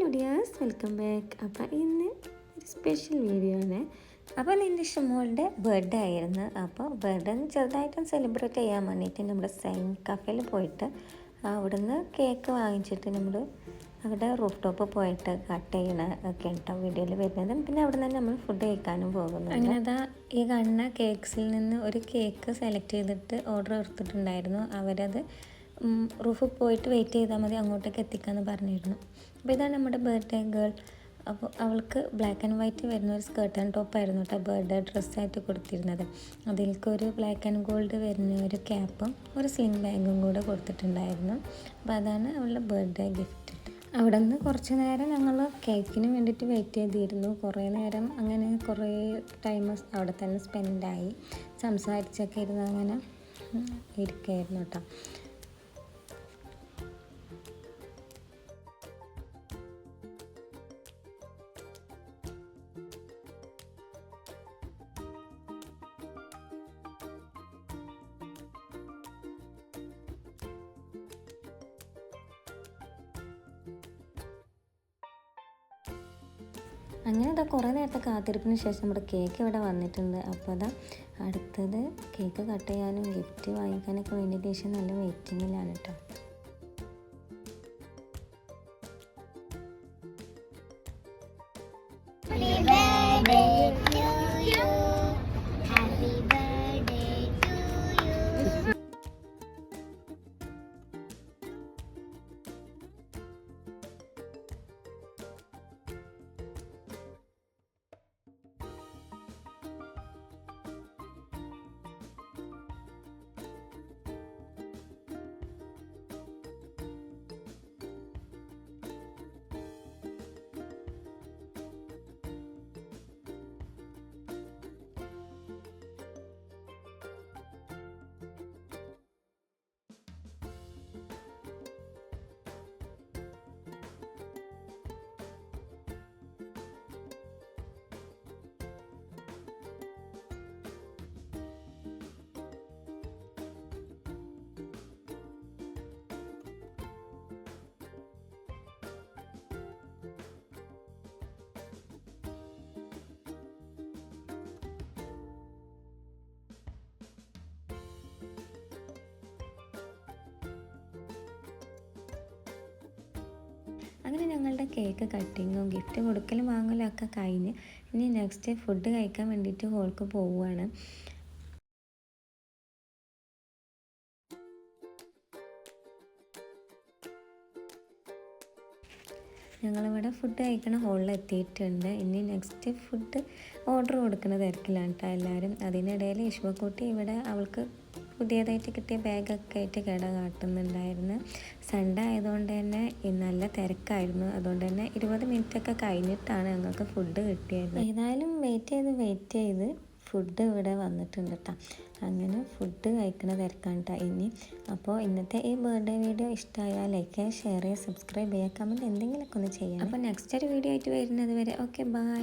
Hello dears, welcome back. അപ്പോൾ ഇന്ന് ഒരു സ്പെഷ്യൽ വീഡിയോ ആണ്. അപ്പോൾ നിൻ്റെ ഷിമോളുടെ ബർത്ത്ഡേ ആയിരുന്നു. അപ്പോൾ ബർത്ത്ഡേ ചെറുതായിട്ടും സെലിബ്രേറ്റ് ചെയ്യാൻ വേണ്ടിയിട്ട് നമ്മുടെ സൈൻ കഫേയിൽ പോയിട്ട് അവിടുന്ന് കേക്ക് വാങ്ങിച്ചിട്ട് നമ്മൾ അവിടെ റൂഫ് ടോപ്പ് പോയിട്ട് കട്ട് ചെയ്യണ ഒക്കെ കേട്ടോ വീഡിയോയിൽ വരുന്നത്. പിന്നെ അവിടെ നിന്ന് നമ്മൾ ഫുഡ് കഴിക്കാനും പോകുന്നു. അങ്ങനെ അതാ ഈ കാണുന്ന കേക്ക്സിൽ നിന്ന് ഒരു കേക്ക് സെലക്ട് ചെയ്തിട്ട് ഓർഡർ എടുത്തിട്ടുണ്ടായിരുന്നു. അവരത് റൂഫ് പോയിട്ട് വെയിറ്റ് ചെയ്താൽ മതി, അങ്ങോട്ടേക്ക് എത്തിക്കാമെന്ന് പറഞ്ഞിരുന്നു. അപ്പോൾ ഇതാണ് നമ്മുടെ ബർത്ത്ഡേ ഗേൾ. അപ്പോൾ അവൾക്ക് ബ്ലാക്ക് ആൻഡ് വൈറ്റ് വരുന്ന ഒരു സ്കേർട്ട് ആൻഡ് ടോപ്പായിരുന്നു കേട്ടോ ബർത്ത്ഡേ ഡ്രസ്സായിട്ട് കൊടുത്തിരുന്നത്. അതിലേക്കൊരു ബ്ലാക്ക് ആൻഡ് ഗോൾഡ് വരുന്ന ഒരു ക്യാപ്പും ഒരു സ്ലിംഗ് ബാഗും കൂടെ കൊടുത്തിട്ടുണ്ടായിരുന്നു. അപ്പോൾ അതാണ് അവളുടെ ബർത്ത്ഡേ ഗിഫ്റ്റ്. അവിടെ നിന്ന് കുറച്ച് നേരം ഞങ്ങൾ കേക്കിന് വേണ്ടിയിട്ട് വെയിറ്റ് ചെയ്തിരുന്നു. കുറേ നേരം അങ്ങനെ കുറേ ടൈം അവിടെ തന്നെ സ്പെൻഡായി, സംസാരിച്ചൊക്കെ ഇരുന്ന് അങ്ങനെ ഇരിക്കുകയായിരുന്നു കേട്ടോ. അങ്ങനെ അതാ കുറേ നേരത്തെ കാത്തിരിപ്പിന് ശേഷം നമ്മുടെ കേക്ക് ഇവിടെ വന്നിട്ടുണ്ട്. അപ്പോൾ അതാ അടുത്തത് കേക്ക് കട്ട് ചെയ്യാനും ഗിഫ്റ്റ് വാങ്ങിക്കാനൊക്കെ വേണ്ടിയിട്ട് ശേഷം നല്ല വെയിറ്റിങ്ങിലാണ് കേട്ടോ. അങ്ങനെ ഞങ്ങളുടെ കേക്ക് കട്ടിങ്ങും ഗിഫ്റ്റ് കൊടുക്കലും വാങ്ങലും ഒക്കെ കഴിഞ്ഞ് ഇനി നെക്സ്റ്റ് ഫുഡ് കഴിക്കാൻ വേണ്ടിയിട്ട് ഹോൾക്ക് പോവുകയാണ്. ഞങ്ങളിവിടെ ഫുഡ് കഴിക്കണ ഹോളിൽ എത്തിയിട്ടുണ്ട്. ഇനി നെക്സ്റ്റ് ഫുഡ് ഓർഡർ കൊടുക്കുന്ന തിരക്കിലാണ് കേട്ടോ എല്ലാവരും. അതിനിടയിൽ ഇഷ്മക്കുട്ടി ഇവിടെ അവൾക്ക് പുതിയതായിട്ട് കിട്ടിയ ബാഗൊക്കെ ആയിട്ട് കിട കാട്ടുന്നുണ്ടായിരുന്നു. സൺഡേ ആയതുകൊണ്ട് തന്നെ നല്ല തിരക്കായിരുന്നു. അതുകൊണ്ട് തന്നെ 20 മിനിറ്റൊക്കെ കഴിഞ്ഞിട്ടാണ് ഞങ്ങൾക്ക് ഫുഡ് കിട്ടിയത്. ഏതായാലും വെയിറ്റ് ചെയ്ത് ഫുഡ് ഇവിടെ വന്നിട്ടുണ്ട് കേട്ടോ. അങ്ങനെ ഫുഡ് കഴിക്കണ തിരക്കാണ് കേട്ടോ ഇനി. അപ്പോൾ ഇന്നത്തെ ഈ ബർത്ത്ഡേ വീഡിയോ ഇഷ്ടമായാൽ ലൈക്ക് ചെയ്യുക, ഷെയർ ചെയ്യുക, സബ്സ്ക്രൈബ് ചെയ്യുക, കമൻറ്റ് എന്തെങ്കിലുമൊക്കെ ഒന്ന് ചെയ്യാം. അപ്പോൾ നെക്സ്റ്റ് ഒരു വീഡിയോ ആയിട്ട് വരുന്നത് വരെ ഓക്കെ, ബൈ.